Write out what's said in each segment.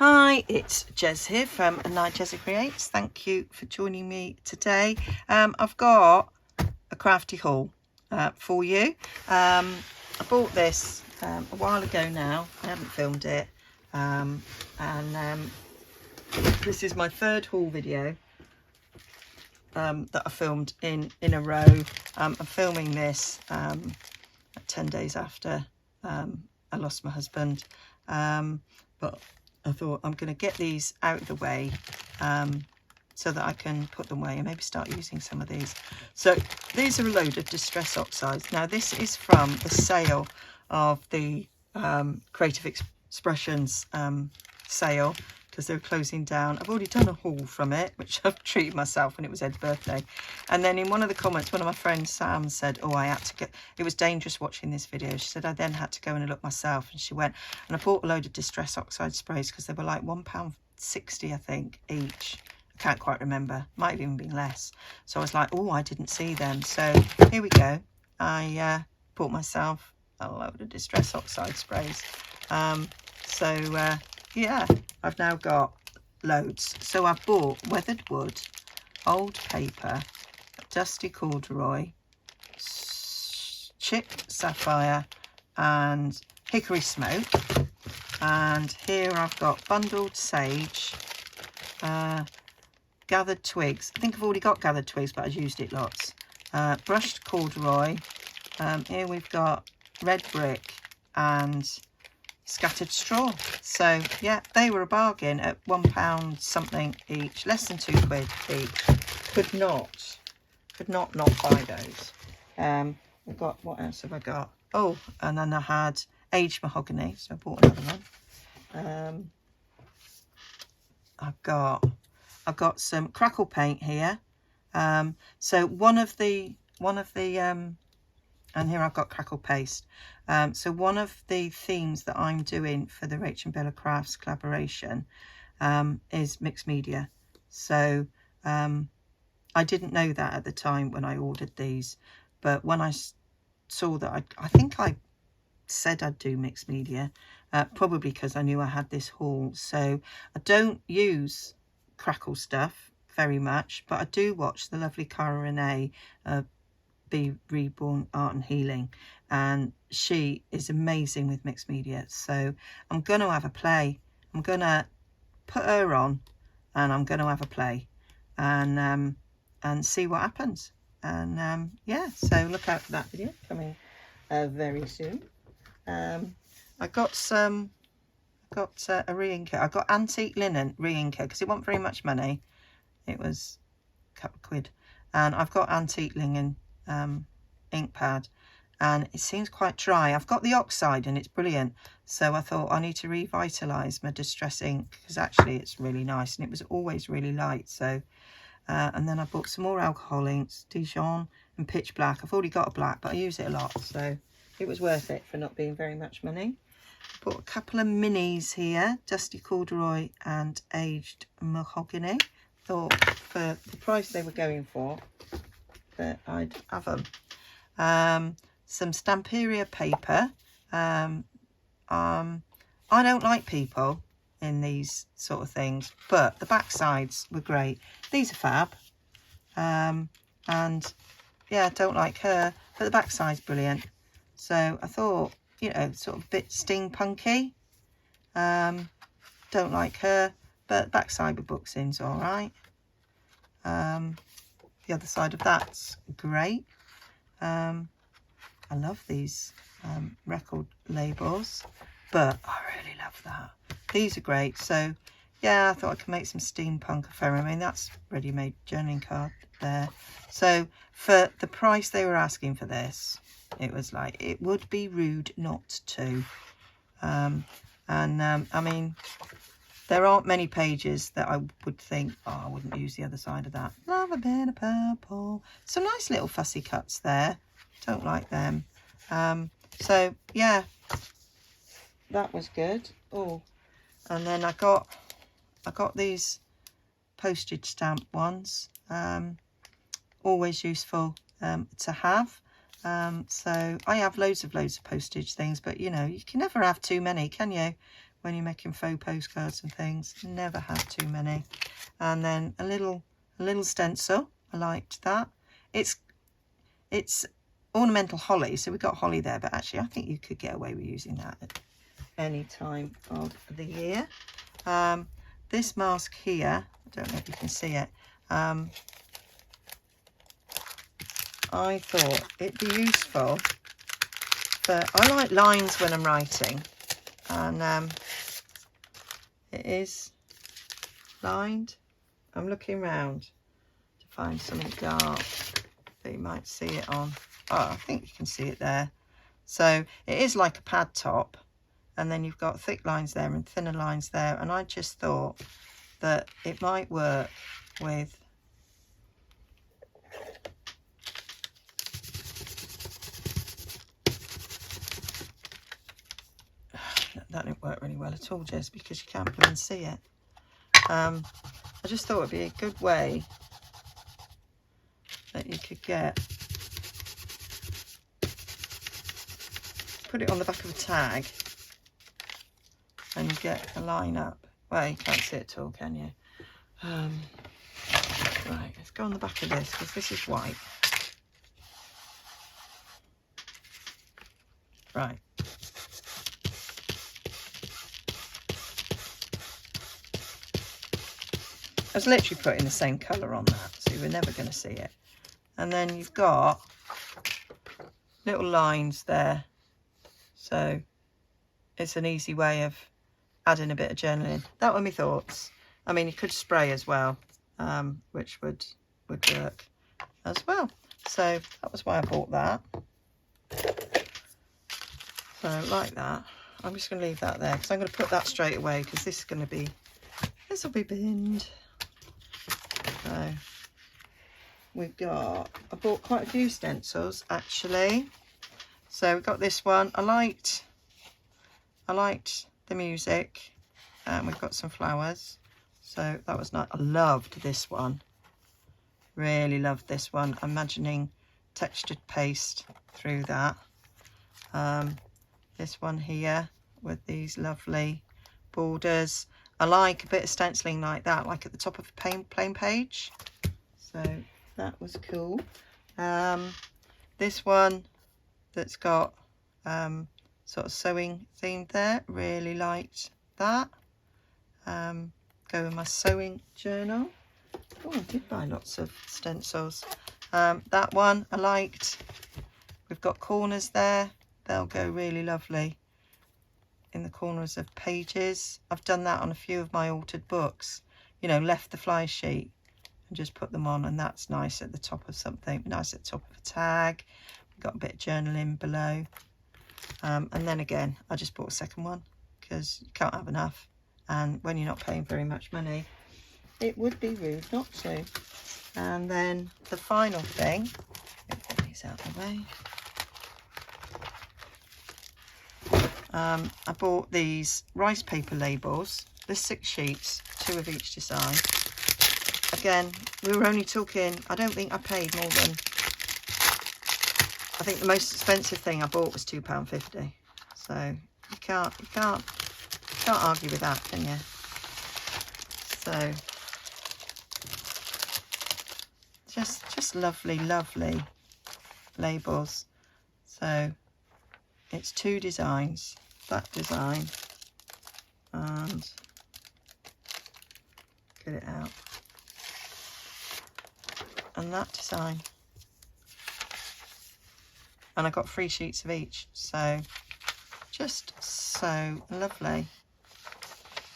Hi, it's Jez here from Nigezza Creates. Thank you for joining me today. I've got a crafty haul for you. I bought this a while ago now. I haven't filmed it. This is my third haul video that I filmed in a row. I'm filming this 10 days after I lost my husband. But I thought I'm going to get these out of the way so that I can put them away and maybe start using some of these. So these are a load of distress oxides. Now this is from the sale of the Creative Expressions sale, because they're closing down. I've already done a haul from it, which I've treated myself when it was Ed's birthday. And then in one of the comments, one of my friends, Sam, said, oh, I had to get, it was dangerous watching this video. She said, I then had to go and look myself. And she went, and I bought a load of distress oxide sprays because they were like £1.60, I think, each. I can't quite remember. Might have even been less. So I was like, oh, I didn't see them. So here we go. I bought myself a load of distress oxide sprays. Yeah, I've now got loads. So I've bought weathered wood, old paper, dusty corduroy, chipped sapphire and hickory smoke. And here I've got bundled sage, gathered twigs. I think I've already got gathered twigs, but I've used it lots. Brushed corduroy. Here we've got red brick and scattered straw. So yeah, they were a bargain at £1 something each, less than £2 each. Could not buy those. I've got, what else have I got? Oh, and then I had aged mahogany, so I bought another one. I've got some crackle paint here. So one of the and here I've got crackle paste. So one of the themes that I'm doing for the Rach and Bella Crafts collaboration is mixed media. So I didn't know that at the time when I ordered these, but when I saw that, I think I said I'd do mixed media, probably because I knew I had this haul. So I don't use crackle stuff very much, but I do watch the lovely Cara Renee Be Reborn Art and Healing, and she is amazing with mixed media. So I'm going to have a play. I'm going to put her on and I'm going to have a play and see what happens. And yeah, so look out for that video coming very soon. I got a re-inker. I got antique linen re-inker because it wasn't very much money. It was a couple of quid. And I've got antique linen ink pad, and it seems quite dry. I've got the oxide and it's brilliant, so I thought I need to revitalize my distress ink because actually it's really nice and it was always really light. So and then I bought some more alcohol inks, Dijon and pitch black. I've already got a black, but I use it a lot, so it was worth it for not being very much money. I bought a couple of minis here, dusty corduroy and aged mahogany. Thought for the price they were going for that I'd have them. Some Stamperia paper. I don't like people in these sort of things, but the back sides were great. These are fab. And yeah, I don't like her, but the back side's brilliant. So I thought, you know, sort of a bit steampunky. Don't like her, but backside with books in's all right. The other side of that's great. I love these record labels, but I really love that. These are great. So yeah, I thought I could make some steampunk affair. I mean, that's ready-made journaling card there. So for the price they were asking for this, it was like, it would be rude not to. I mean, there aren't many pages that I would think, oh, I wouldn't use the other side of that. Love a bit of purple. Some nice little fussy cuts there. Don't like them. So yeah, that was good. Oh, and then I got these postage stamp ones. Always useful to have. So I have loads of postage things, but you know, you can never have too many, can you? when you're making faux postcards and things. Never have too many. And then a little stencil. I liked that. It's ornamental holly, so we've got holly there, but actually I think you could get away with using that at any time of the year. This mask here, I don't know if you can see it, I thought it'd be useful for, I like lines when I'm writing, and it is lined. I'm looking around to find something dark that you might see it on. Oh, I think you can see it there. So it is like a pad top, and then you've got thick lines there and thinner lines there, and I just thought that it might work with that didn't work really well at all, Jez, because you can't blow and see it. I just thought it'd be a good way that you could get, put it on the back of a tag and you get a line up. Well, you can't see it at all, can you? Right, let's go on the back of this, because this is white. Right. I was literally putting the same colour on that, so you're never going to see it. And then you've got little lines there, so it's an easy way of adding a bit of journaling. That were my thoughts. I mean, you could spray as well, which would work as well. So that was why I bought that. So like that. I'm just going to leave that there, because I'm going to put that straight away, because this is going to be, this will be binned. So we've got, I bought quite a few stencils actually. So we've got this one. I liked the music, and we've got some flowers, so that was nice. I loved this one, really loved this one. Imagining textured paste through that. This one here with these lovely borders. I like a bit of stenciling like that, like at the top of a plain page. So that was cool. This one that's got sort of sewing themed there, really liked that. Go with my sewing journal. Oh, I did buy lots of stencils. That one I liked. We've got corners there. They'll go really lovely in the corners of pages. I've done that on a few of my altered books, you know, left the fly sheet and just put them on, and that's nice at the top of something, nice at the top of a tag. We've got a bit of journaling below, and then again I just bought a second one because you can't have enough, and when you're not paying very much money it would be rude not to. And then the final thing, let me get these out of the way. I bought these rice paper labels. There's 6 sheets, 2 of each design. Again, we were only talking, I don't think I paid more than, I think the most expensive thing I bought was £2.50. So you can't argue with that, can you? So just lovely, lovely labels. So it's 2 designs, that design, and get it out, and that design, and I got 3 sheets of each, so just so lovely.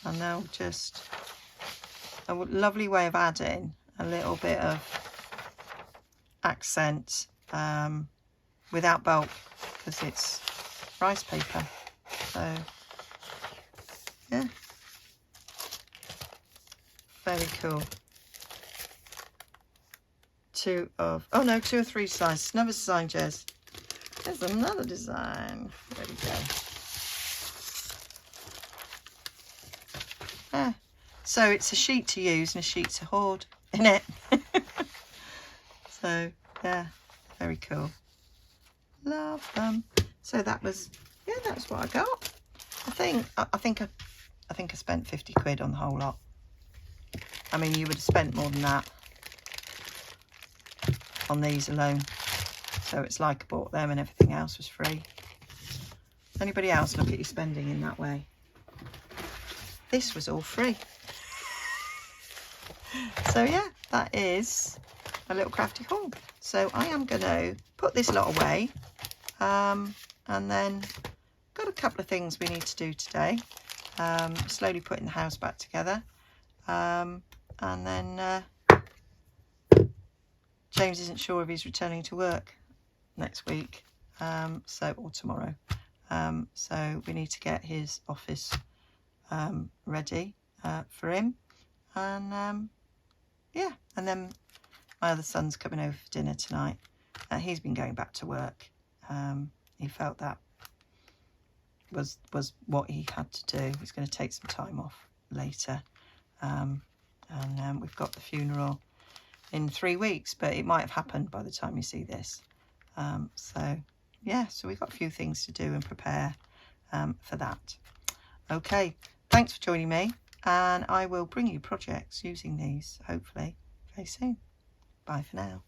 And now just a lovely way of adding a little bit of accent without bulk, because it's rice paper. So yeah, very cool. 2 or 3 designs. Another design, Jez. There's another design. There we go. Yeah. So it's a sheet to use and a sheet to hoard in it. So yeah, very cool. Love them. So that was, yeah, that's what I got. I think I think I spent 50 quid on the whole lot. I mean, you would have spent more than that on these alone. So it's like I bought them and everything else was free. Anybody else look at your spending in that way? This was all free. So yeah, that is a little crafty haul. So I am going to put this lot away, and then got a couple of things we need to do today. Slowly putting the house back together, and then James isn't sure if he's returning to work next week, or tomorrow. So we need to get his office ready for him, and yeah, and then my other son's coming over for dinner tonight. He's been going back to work. He felt that was what he had to do. He's going to take some time off later, and we've got the funeral in 3 weeks, but it might have happened by the time you see this. So yeah, so we've got a few things to do and prepare for that. Okay, thanks for joining me, and I will bring you projects using these hopefully very soon. Bye for now.